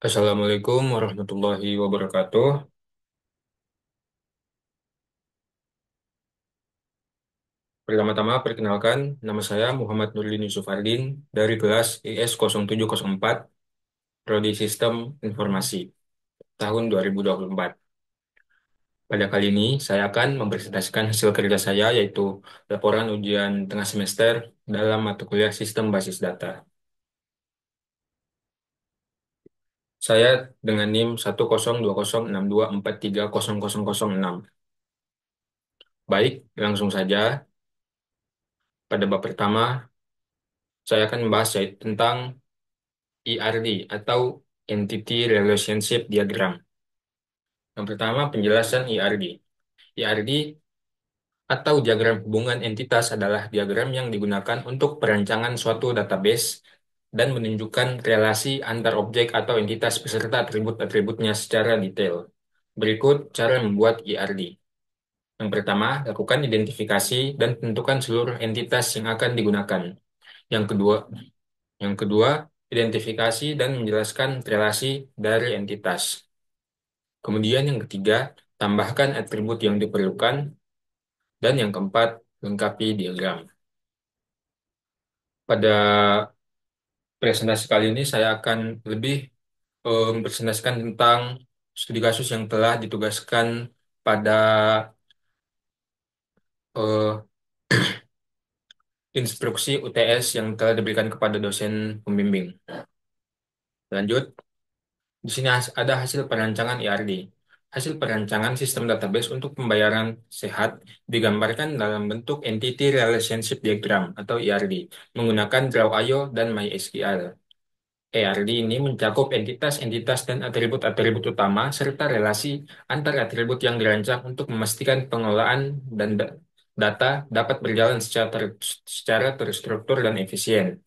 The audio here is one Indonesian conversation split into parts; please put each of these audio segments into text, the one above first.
Assalamualaikum warahmatullahi wabarakatuh. Pertama-tama, perkenalkan, nama saya Muhammad Nurdin Yusuf Hardin dari kelas IS 0704, Prodi Sistem Informasi, tahun 2024. Pada kali ini, saya akan mempresentasikan hasil kerja saya, yaitu laporan ujian tengah semester dalam mata kuliah Sistem Basis Data. Saya dengan NIM 1020624300006. Baik, langsung saja. Pada bab pertama, saya akan membahas yaitu tentang ERD atau Entity Relationship Diagram. Yang pertama, penjelasan ERD. ERD atau diagram hubungan entitas adalah diagram yang digunakan untuk perancangan suatu database dan menunjukkan relasi antar objek atau entitas beserta atribut-atributnya secara detail. Berikut cara membuat ERD. Yang pertama, lakukan identifikasi dan tentukan seluruh entitas yang akan digunakan. Yang kedua, yang kedua, identifikasi dan menjelaskan relasi dari entitas. Kemudian yang ketiga, tambahkan atribut yang diperlukan. Dan yang keempat, lengkapi diagram. Pada presentasi kali ini saya akan lebih mempresentasikan tentang studi kasus yang telah ditugaskan pada eh, instruksi UTS yang telah diberikan kepada dosen pembimbing. Lanjut, di sini ada hasil perancangan ERD. Hasil perancangan sistem database untuk pembayaran sehat digambarkan dalam bentuk Entity Relationship Diagram atau ERD menggunakan Draw.io dan MySQL. ERD ini mencakup entitas-entitas dan atribut-atribut utama serta relasi antar atribut yang dirancang untuk memastikan pengelolaan dan data dapat berjalan secara terstruktur dan efisien.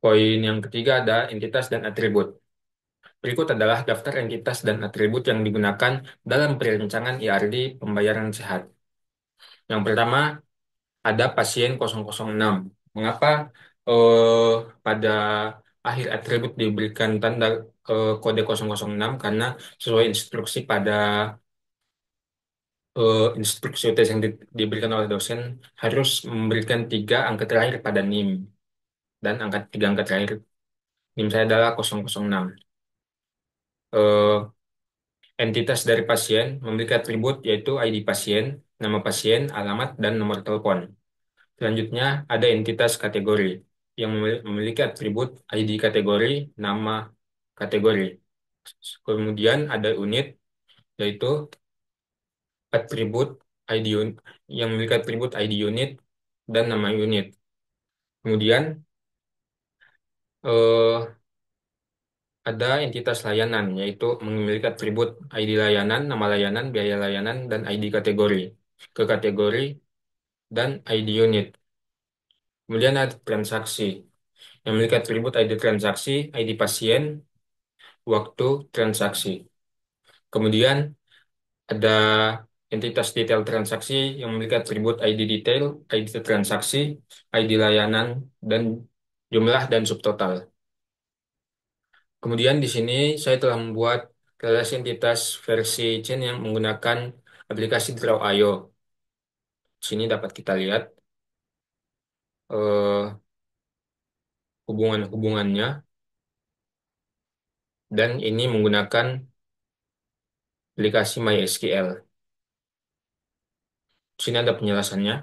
Poin yang ketiga ada entitas dan atribut. Berikut adalah daftar entitas dan atribut yang digunakan dalam perancangan ERD pembayaran sehat. Yang pertama, ada pasien 006. Mengapa eh, pada akhir atribut diberikan tanda kode 006? Karena sesuai instruksi pada instruksi UTS yang diberikan oleh dosen harus memberikan tiga angka terakhir pada NIM dan tiga angka terakhir NIM saya adalah 006. Eh, Entitas dari pasien memiliki atribut yaitu ID pasien, nama pasien, alamat, dan nomor telepon. Selanjutnya, ada entitas kategori yang memiliki atribut ID kategori, nama kategori. Kemudian ada unit, yaitu atribut yang memiliki atribut ID unit dan nama unit. Kemudian eh, ada entitas layanan, yaitu memiliki atribut ID layanan, nama layanan, biaya layanan, dan ID kategori. Ke kategori dan ID unit. Kemudian ada transaksi yang memiliki atribut ID transaksi, ID pasien, waktu transaksi. Kemudian ada entitas detail transaksi yang memiliki atribut ID detail, ID transaksi, ID layanan, dan jumlah dan subtotal. Kemudian di sini saya telah membuat relasi entitas versi chain yang menggunakan aplikasi Draw.io. Di sini dapat kita lihat hubungan-hubungannya dan ini menggunakan aplikasi MySQL. Di sini ada penjelasannya.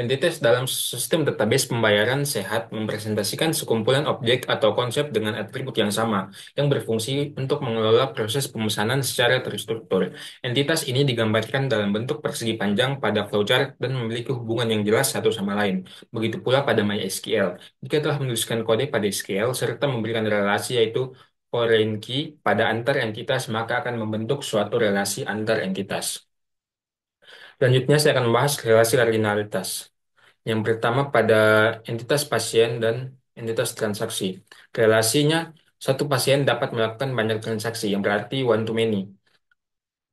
Entitas dalam sistem database pembayaran sehat mempresentasikan sekumpulan objek atau konsep dengan atribut yang sama, yang berfungsi untuk mengelola proses pemesanan secara terstruktur. Entitas ini digambarkan dalam bentuk persegi panjang pada flowchart dan memiliki hubungan yang jelas satu sama lain. Begitu pula pada MySQL. Jika telah menuliskan kode pada SQL serta memberikan relasi yaitu foreign key pada antar entitas, maka akan membentuk suatu relasi antar entitas. Selanjutnya saya akan membahas relasi kardinalitas. Yang pertama pada entitas pasien dan entitas transaksi. Relasinya, satu pasien dapat melakukan banyak transaksi, yang berarti one to many.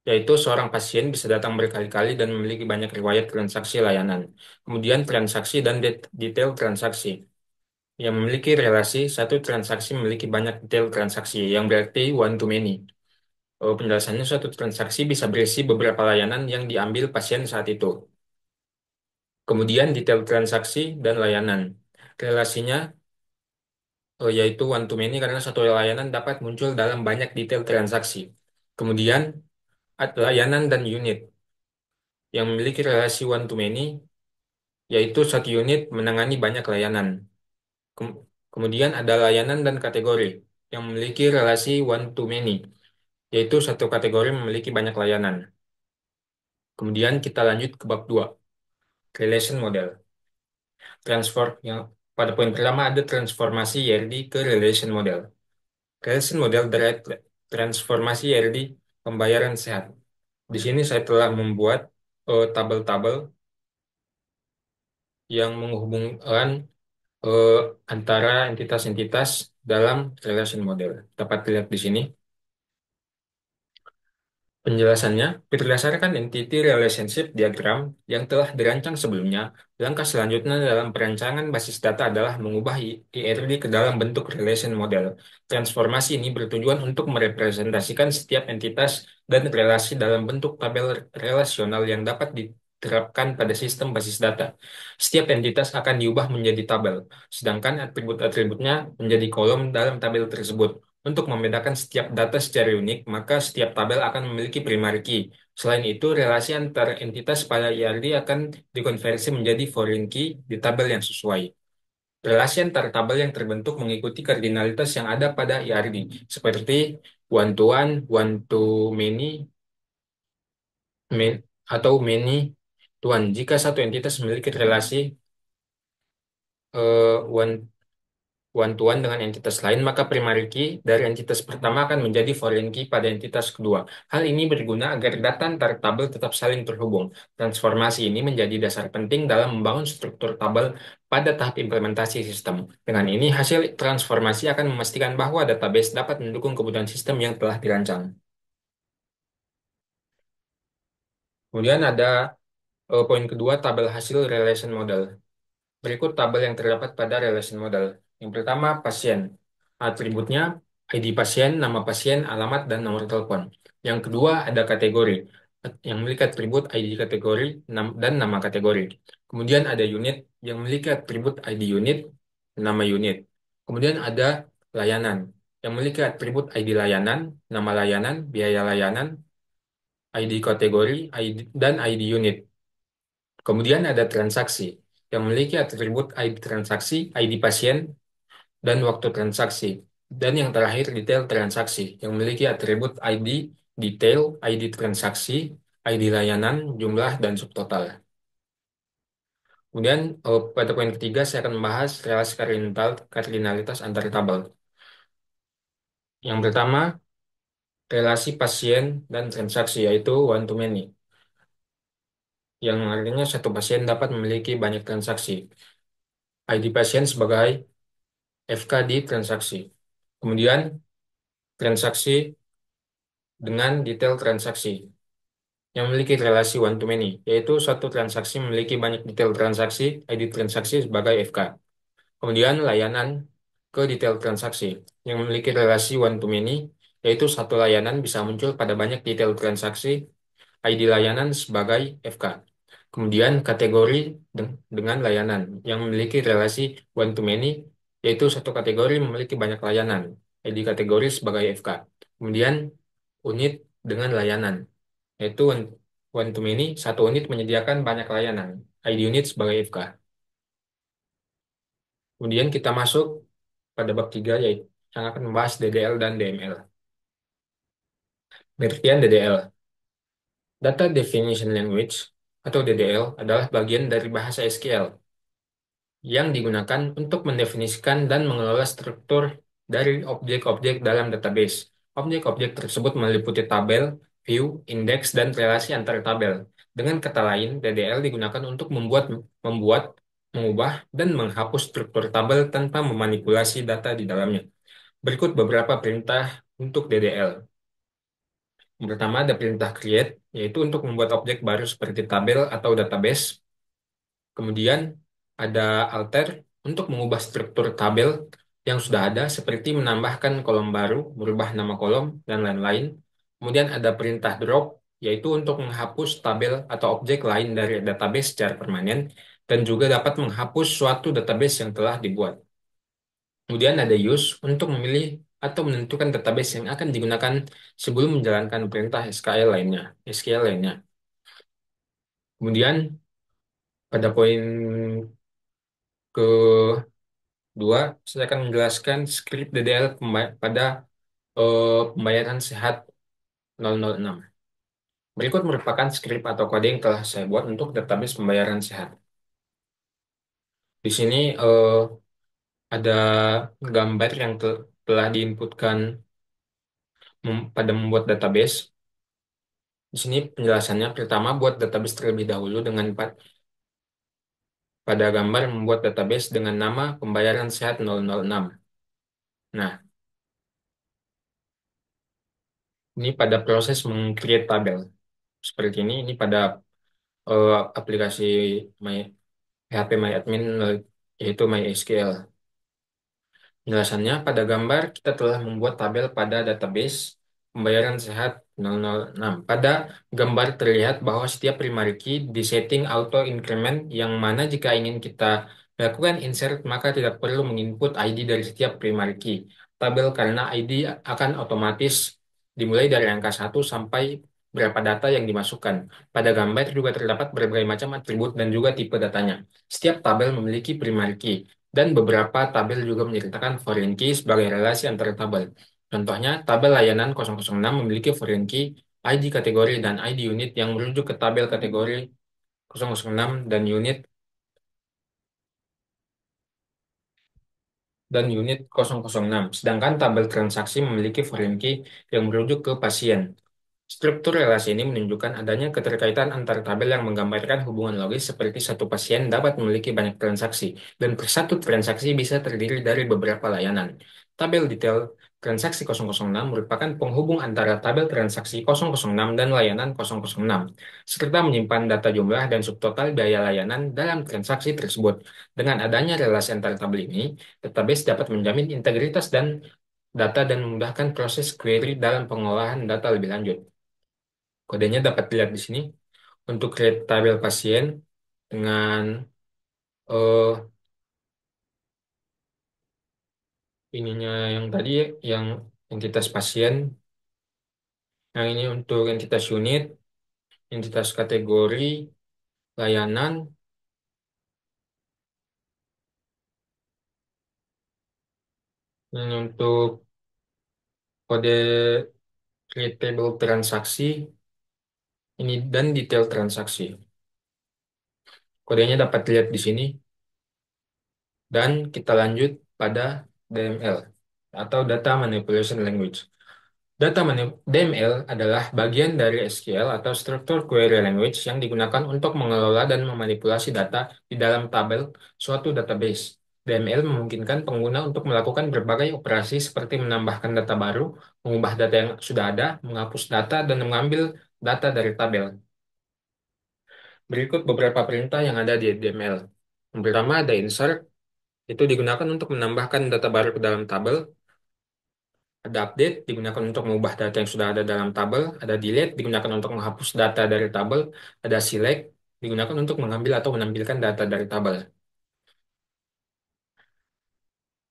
Yaitu seorang pasien bisa datang berkali-kali dan memiliki banyak riwayat transaksi layanan. Kemudian transaksi dan detail transaksi. yang memiliki relasi satu transaksi memiliki banyak detail transaksi, yang berarti one to many. Penjelasannya, suatu transaksi bisa berisi beberapa layanan yang diambil pasien saat itu. Kemudian detail transaksi dan layanan. Relasinya yaitu one to many karena satu layanan dapat muncul dalam banyak detail transaksi. Kemudian layanan dan unit yang memiliki relasi one to many, yaitu satu unit menangani banyak layanan. Kem- Kemudian ada layanan dan kategori yang memiliki relasi one to many, yaitu satu kategori memiliki banyak layanan. Kemudian kita lanjut ke bab 2, relation model. Yang pada poin pertama ada transformasi YRD ke relation model. Relation model dari transformasi YRD pembayaran sehat. Di sini saya telah membuat tabel-tabel yang menghubungkan eh, antara entitas-entitas dalam relation model. Dapat dilihat di sini. Penjelasannya, berdasarkan entity relationship diagram yang telah dirancang sebelumnya, langkah selanjutnya dalam perancangan basis data adalah mengubah IRD ke dalam bentuk relation model. Transformasi ini bertujuan untuk merepresentasikan setiap entitas dan relasi dalam bentuk tabel relasional yang dapat diterapkan pada sistem basis data. Setiap entitas akan diubah menjadi tabel, sedangkan atribut-atributnya menjadi kolom dalam tabel tersebut. Untuk membedakan setiap data secara unik, maka setiap tabel akan memiliki primary key. Selain itu, relasi antar entitas pada IRD akan dikonversi menjadi foreign key di tabel yang sesuai. Relasi antar tabel yang terbentuk mengikuti kardinalitas yang ada pada IRD, seperti one one to many, atau many to one. Jika satu entitas memiliki relasi one one-to-one dengan entitas lain, maka primary key dari entitas pertama akan menjadi foreign key pada entitas kedua. Hal ini berguna agar data antar tabel tetap saling terhubung. Transformasi ini menjadi dasar penting dalam membangun struktur tabel pada tahap implementasi sistem. Dengan ini, hasil transformasi akan memastikan bahwa database dapat mendukung kebutuhan sistem yang telah dirancang. Kemudian ada poin kedua, tabel hasil relation model. Berikut tabel yang terdapat pada relation model. Yang pertama, pasien. Atributnya ID pasien, nama pasien, alamat, dan nomor telepon. Yang kedua, ada kategori yang memiliki atribut ID kategori dan nama kategori. Kemudian ada unit yang memiliki atribut ID unit, nama unit. Kemudian ada layanan yang memiliki atribut ID layanan, nama layanan, biaya layanan, ID kategori, ID, dan ID unit. Kemudian ada transaksi yang memiliki atribut ID transaksi, ID pasien, dan waktu transaksi. Dan yang terakhir, detail transaksi yang memiliki atribut ID detail, ID transaksi, ID layanan, jumlah, dan subtotal. Kemudian pada poin ketiga saya akan membahas relasi kardinalitas antar tabel. Yang pertama, relasi pasien dan transaksi, yaitu one to many, yang artinya satu pasien dapat memiliki banyak transaksi. ID pasien sebagai FK di transaksi. Kemudian transaksi dengan detail transaksi yang memiliki relasi one to many, yaitu suatu transaksi memiliki banyak detail transaksi, ID transaksi sebagai FK. Kemudian layanan ke detail transaksi yang memiliki relasi one to many, yaitu satu layanan bisa muncul pada banyak detail transaksi, ID layanan sebagai FK. Kemudian kategori dengan layanan yang memiliki relasi one to many, yaitu satu kategori memiliki banyak layanan, ID kategori sebagai FK. Kemudian unit dengan layanan, yaitu one to many, satu unit menyediakan banyak layanan, ID unit sebagai FK. Kemudian kita masuk pada bab 3, yaitu yang akan membahas DDL dan DML. Pengertian DDL. Data Definition Language atau DDL adalah bagian dari bahasa SQL yang digunakan untuk mendefinisikan dan mengelola struktur dari objek-objek dalam database. Objek-objek tersebut meliputi tabel, view, indeks, dan relasi antar tabel. Dengan kata lain, DDL digunakan untuk membuat, mengubah, dan menghapus struktur tabel tanpa memanipulasi data di dalamnya. Berikut beberapa perintah untuk DDL. Yang pertama ada perintah create, yaitu untuk membuat objek baru seperti tabel atau database. Kemudian ada alter untuk mengubah struktur tabel yang sudah ada seperti menambahkan kolom baru, merubah nama kolom, dan lain-lain. Kemudian ada perintah drop, yaitu untuk menghapus tabel atau objek lain dari database secara permanen, dan juga dapat menghapus suatu database yang telah dibuat. Kemudian ada use untuk memilih atau menentukan database yang akan digunakan sebelum menjalankan perintah SQL lainnya. SQL lainnya. Kemudian pada poin kedua, saya akan menjelaskan script DDL pada pembayaran sehat 006. Berikut merupakan skrip atau kode yang telah saya buat untuk database pembayaran sehat. Di sini ada gambar yang telah diinputkan pada membuat database. Di sini penjelasannya, pertama buat database terlebih dahulu dengan pada gambar membuat database dengan nama pembayaran sehat 006. Nah, ini pada proses meng-create tabel. Seperti ini pada aplikasi My, PHP MyAdmin, yaitu MySQL. Penjelasannya, pada gambar kita telah membuat tabel pada database pembayaran sehat 006. Pada gambar terlihat bahwa setiap primary key disetting auto increment yang mana jika ingin kita lakukan insert maka tidak perlu menginput ID dari setiap primary key tabel karena ID akan otomatis dimulai dari angka 1 sampai berapa data yang dimasukkan. Pada gambar juga terdapat berbagai macam atribut dan juga tipe datanya. Setiap tabel memiliki primary key dan beberapa tabel juga menyertakan foreign key sebagai relasi antara tabel. Contohnya, tabel layanan 006 memiliki foreign key, ID kategori, dan ID unit yang merujuk ke tabel kategori 006 dan unit 006. Sedangkan tabel transaksi memiliki foreign key yang merujuk ke pasien. Struktur relasi ini menunjukkan adanya keterkaitan antar tabel yang menggambarkan hubungan logis seperti satu pasien dapat memiliki banyak transaksi, dan per satu transaksi bisa terdiri dari beberapa layanan. Tabel detail transaksi 006 merupakan penghubung antara tabel transaksi 006 dan layanan 006, serta menyimpan data jumlah dan subtotal biaya layanan dalam transaksi tersebut. Dengan adanya relasi antar tabel ini, database dapat menjamin integritas dan data dan memudahkan proses query dalam pengolahan data lebih lanjut. Kodenya dapat dilihat di sini untuk create tabel pasien dengan eh ininya yang tadi ya, yang entitas pasien, yang ini untuk entitas unit, entitas kategori, layanan, ini untuk kode create table transaksi, ini dan detail transaksi. Kodenya dapat dilihat di sini dan kita lanjut pada DML atau Data Manipulation Language. DML adalah bagian dari SQL atau Structure Query Language yang digunakan untuk mengelola dan memanipulasi data di dalam tabel suatu database. DML memungkinkan pengguna untuk melakukan berbagai operasi seperti menambahkan data baru, mengubah data yang sudah ada, menghapus data, dan mengambil data dari tabel. Berikut beberapa perintah yang ada di DML. Yang pertama ada insert, itu digunakan untuk menambahkan data baru ke dalam tabel. Ada update digunakan untuk mengubah data yang sudah ada dalam tabel. Ada delete digunakan untuk menghapus data dari tabel. Ada select digunakan untuk mengambil atau menampilkan data dari tabel.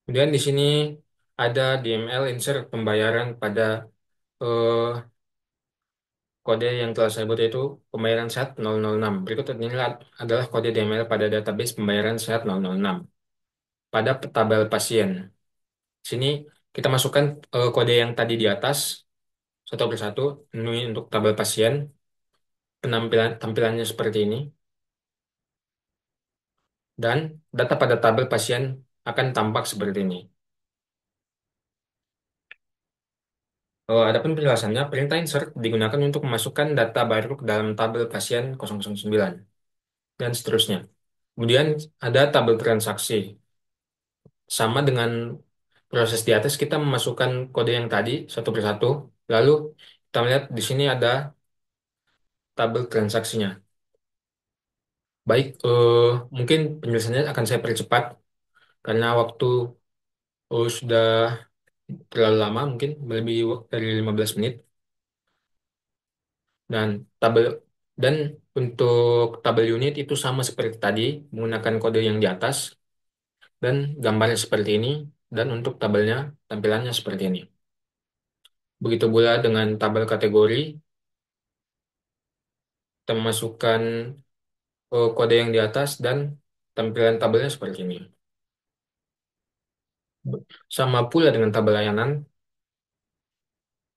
Kemudian di sini ada DML insert pembayaran pada eh, kode yang telah saya buat yaitu pembayaran sehat 006. Berikut ini adalah kode DML pada database pembayaran sehat 006 pada tabel pasien. Di sini kita masukkan kode yang tadi di atas satu persatu. Ini untuk tabel pasien. Tampilannya seperti ini, dan data pada tabel pasien akan tampak seperti ini. Adapun penjelasannya, perintah insert digunakan untuk memasukkan data baru ke dalam tabel pasien 009 dan seterusnya. Kemudian ada tabel transaksi. Sama dengan proses di atas, kita memasukkan kode yang tadi satu persatu. Lalu kita melihat di sini ada tabel transaksinya. Baik, mungkin penjelasannya akan saya percepat. karena waktu sudah terlalu lama, mungkin lebih dari 15 menit. Dan tabel dan untuk tabel unit itu sama seperti tadi, menggunakan kode yang di atas dan gambarnya seperti ini, dan untuk tabelnya tampilannya seperti ini. Begitu pula dengan tabel kategori, kita memasukkan kode yang di atas dan tampilan tabelnya seperti ini. Sama pula dengan tabel layanan,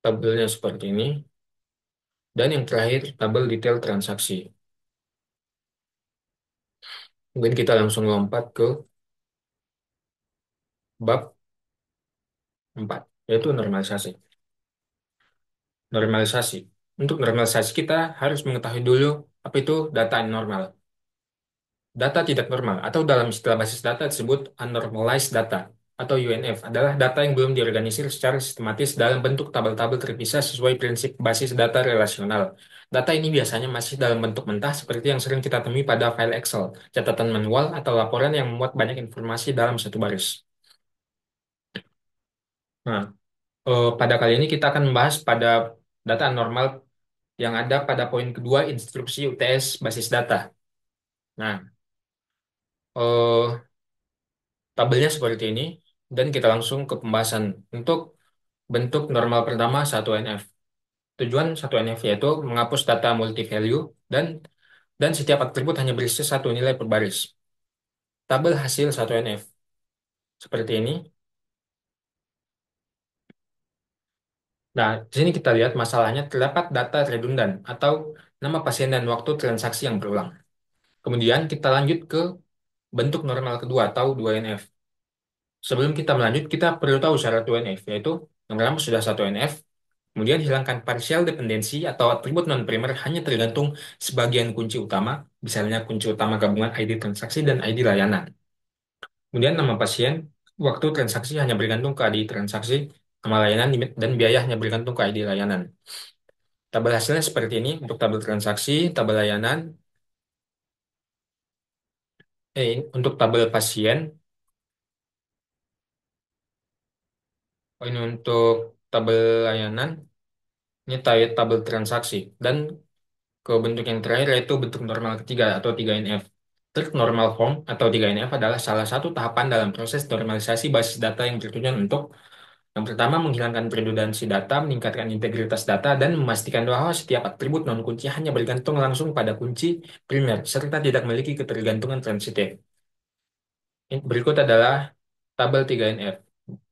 tabelnya seperti ini. Dan yang terakhir, tabel detail transaksi. Mungkin kita langsung lompat ke bab 4, yaitu normalisasi. Normalisasi. Untuk normalisasi kita harus mengetahui dulu apa itu data normal. Data tidak normal atau dalam istilah basis data disebut unnormalized data atau UNF adalah data yang belum diorganisir secara sistematis dalam bentuk tabel-tabel terpisah sesuai prinsip basis data relasional. Data ini biasanya masih dalam bentuk mentah seperti yang sering kita temui pada file Excel, catatan manual, atau laporan yang memuat banyak informasi dalam satu baris. Nah, pada kali ini kita akan membahas pada data normal yang ada pada poin kedua instruksi UTS basis data. Nah, tabelnya seperti ini, dan kita langsung ke pembahasan. Untuk bentuk normal pertama 1NF. Tujuan 1NF yaitu menghapus data multi-value dan setiap atribut hanya berisi satu nilai per baris. Tabel hasil 1NF seperti ini. Nah, di sini kita lihat masalahnya terdapat data redundan atau nama pasien dan waktu transaksi yang berulang. Kemudian kita lanjut ke bentuk normal kedua atau 2NF. Sebelum kita melanjut, kita perlu tahu syarat 2NF, yaitu yang pertama sudah 1NF, kemudian hilangkan partial dependensi atau atribut non-primer hanya tergantung sebagian kunci utama, misalnya kunci utama gabungan ID transaksi dan ID layanan. Kemudian nama pasien, waktu transaksi hanya bergantung ke ID transaksi, nama layanan, dan biaya hanya bergantung ke ID layanan. Tabel hasilnya seperti ini untuk tabel transaksi, tabel layanan, untuk tabel pasien, ini untuk tabel layanan, ini tabel transaksi, dan ke bentuk yang terakhir yaitu bentuk normal ketiga atau 3NF. Third normal form atau 3NF adalah salah satu tahapan dalam proses normalisasi basis data yang bertujuan untuk yang pertama menghilangkan redundansi data, meningkatkan integritas data, dan memastikan bahwa setiap atribut non-kunci hanya bergantung langsung pada kunci primer serta tidak memiliki ketergantungan transitif. Berikut adalah tabel 3NF.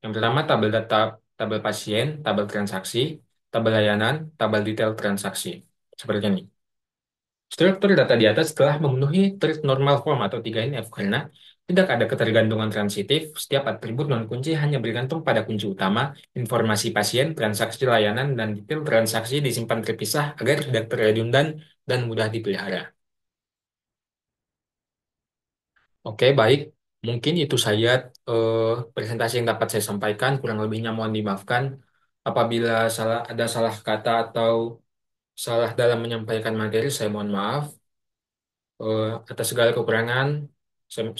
Yang pertama tabel data, tabel pasien, tabel transaksi, tabel layanan, tabel detail transaksi. Seperti ini. Struktur data di atas telah memenuhi third normal form atau 3NF karena tidak ada ketergantungan transitif, setiap atribut non-kunci hanya bergantung pada kunci utama, informasi pasien, transaksi layanan, dan detail transaksi disimpan terpisah agar tidak redundan dan mudah dipelihara. Oke, baik. Mungkin itu saja eh, presentasi yang dapat saya sampaikan. Kurang lebihnya mohon dimaafkan. Apabila ada salah kata atau salah dalam menyampaikan materi, saya mohon maaf. Atas segala kekurangan,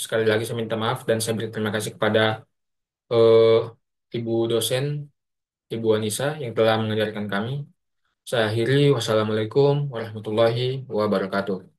sekali lagi saya minta maaf dan saya berterima kasih kepada eh, Ibu dosen, Ibu Anissa yang telah mengajarkan kami. Saya akhiri, wassalamualaikum warahmatullahi wabarakatuh.